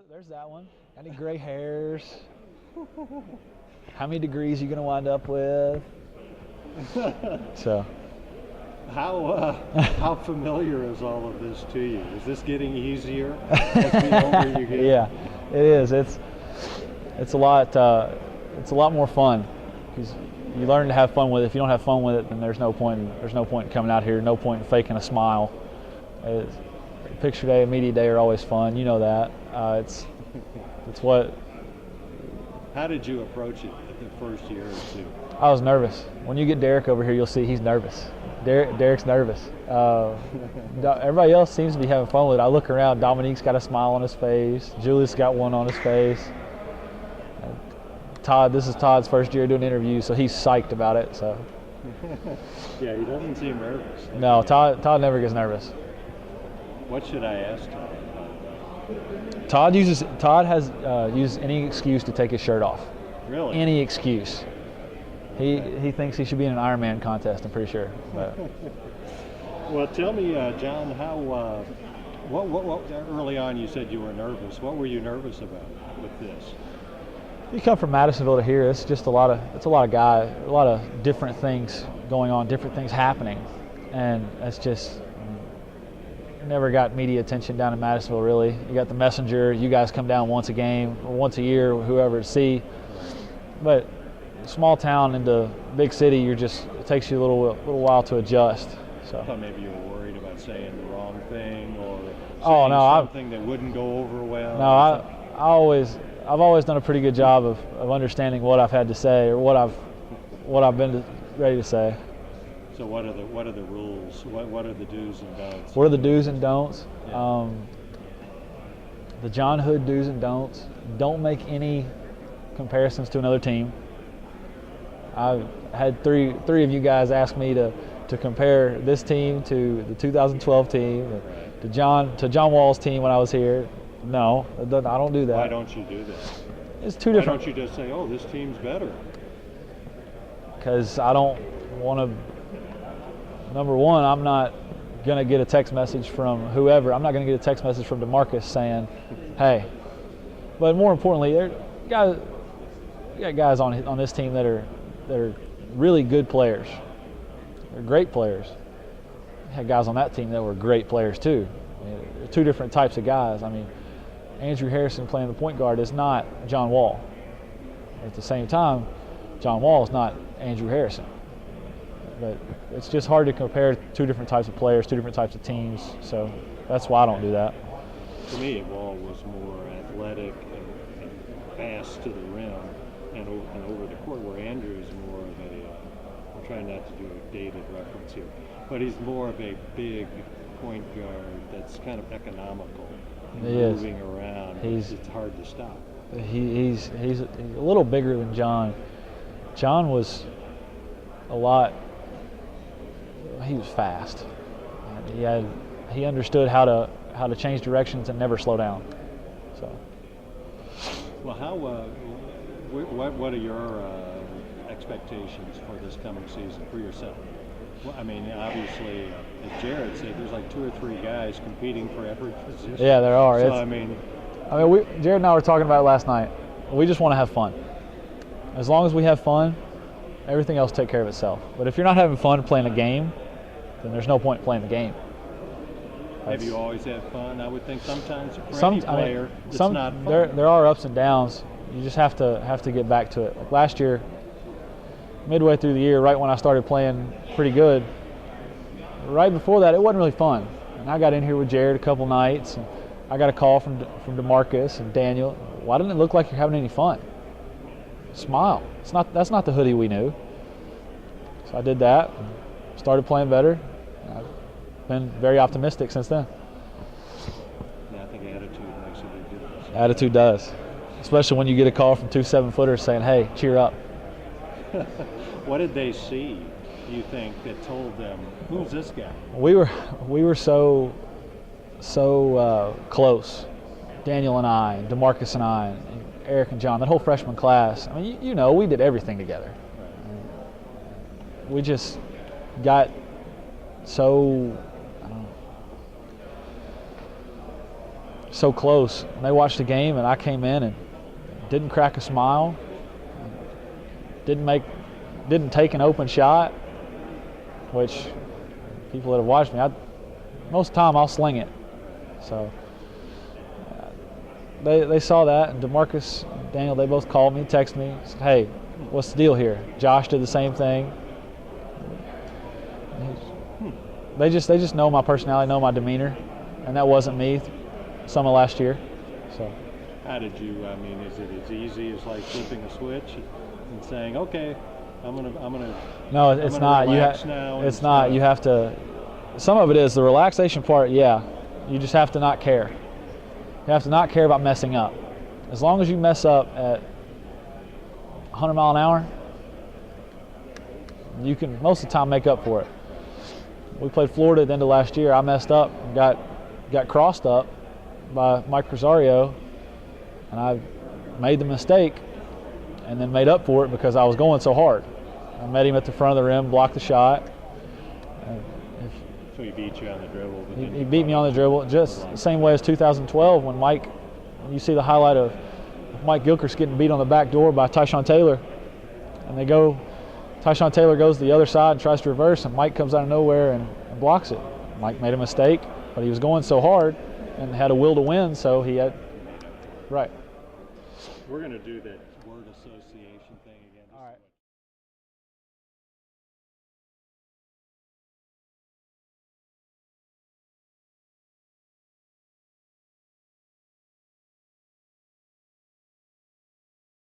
there's that one. Any gray hairs? How many degrees are you going to wind up with? So, How familiar is all of this to you? Is this getting easier as the older you get? yeah, it is. It's a lot. It's a lot more fun because you learn to have fun with it. If you don't have fun with it, then there's no point. There's no point in coming out here. No point in faking a smile. Picture day and media day are always fun. You know that. It's what. How did you approach it the first year or two? I was nervous. When you get Derek over here, you'll see he's nervous. Derek's nervous. Everybody else seems to be having fun with it. I look around. Dominique's got a smile on his face. Julius got one on his face. Todd, this is Todd's first year doing interviews, so he's psyched about it. So. Yeah, he doesn't seem nervous. No, Todd never gets nervous. What should I ask him? Todd has uses any excuse to take his shirt off. Really? Any excuse. He thinks he should be in an Ironman contest. I'm pretty sure. But. Well, tell me, Jon, how what early on you said you were nervous. What were you nervous about with this? You come from Madisonville to here. It's just a lot of guys, a lot of different things going on, different things happening, and it's just. Never got media attention down in Madisonville, really. You got the Messenger. You guys come down once a game or once a year, whoever to see. But small town into big city, it takes you a little while to adjust. So. I thought maybe you were worried about saying the wrong thing or saying something that wouldn't go over well. No, I've always done a pretty good job of understanding what I've had to say or what I've been ready to say. So what are the rules? What are the do's and don'ts? What are the do's and don'ts? Yeah. The Jon Hood do's and don'ts. Don't make any comparisons to another team. I've had three of you guys ask me to compare this team to the 2012 team, to John Wall's team when I was here. No, I don't do that. Why don't you do that? It's two different. Why don't you just say, "Oh, this team's better"? Because I don't want to. Number one, I'm not going to get a text message from whoever. I'm not going to get a text message from DeMarcus saying, hey. But more importantly, you got guys on this team that are really good players. They're great players. We had guys on that team that were great players too. I mean, they're two different types of guys. I mean, Andrew Harrison playing the point guard is not John Wall. At the same time, John Wall is not Andrew Harrison. But it's just hard to compare two different types of players, two different types of teams. So that's why I don't do that. To me, Wall was more athletic and fast to the rim and over the court, where Andrew is more of I'm trying not to do a dated reference here, but he's more of a big point guard that's kind of economical. Moving around, it's hard to stop. He's a little bigger than John. John was a lot. He was fast. He understood how to change directions and never slow down. So. Well, what are your expectations for this coming season for yourself? Well, I mean, obviously, as Jared said, there's like 2 or 3 guys competing for every position. Yeah, there are. So, Jared and I were talking about it last night. We just want to have fun. As long as we have fun, everything else take care of itself. But if you're not having fun playing a game, then there's no point in playing the game. Have you always had fun? I would think sometimes for any player, it's not fun. There are ups and downs. You just have to get back to it. Like last year, midway through the year, right when I started playing pretty good, right before that, it wasn't really fun. And I got in here with Jared a couple nights, and I got a call from DeMarcus and Daniel. Why didn't it look like you're having any fun? Smile. That's not the Hoodie we knew. So I did that, and started playing better. I've been very optimistic since then. Yeah, I think attitude makes a big difference. Attitude does, especially when you get a call from 2 7-footers saying, "Hey, cheer up." What did they see, do you think, that told them, who's this guy? We were so close. Daniel and I, DeMarcus and I, and Eric and John, that whole freshman class. I mean, we did everything together. Right. We just got so, so close. And they watched the game, and I came in and didn't crack a smile, didn't take an open shot, which people that have watched me, most of the time I'll sling it. So they saw that, and DeMarcus, Daniel, they both called me, texted me, said, hey, what's the deal here? Josh did the same thing. They just know my personality, know my demeanor, and that wasn't me some of last year. So how did you, I mean, is it as easy as like flipping a switch and saying, okay, I'm gonna no, it's not. It's not. You have to. Some of it is the relaxation part. Yeah, you just have to not care. You have to not care about messing up. As long as you mess up at 100 mile an hour, you can most of the time make up for it. We played Florida at the end of last year. I messed up and got crossed up by Mike Rosario, and I made the mistake and then made up for it because I was going so hard. I met him at the front of the rim, blocked the shot. So he beat you on the dribble? He beat me on the dribble, just the same way as 2012 when you see the highlight of Mike Gilchrist getting beat on the back door by Tyshawn Taylor. And Tyshawn Taylor goes to the other side and tries to reverse, and Mike comes out of nowhere and blocks it. Mike made a mistake, but he was going so hard and had a will to win, so he had, right. We're going to do that word association thing again. All right.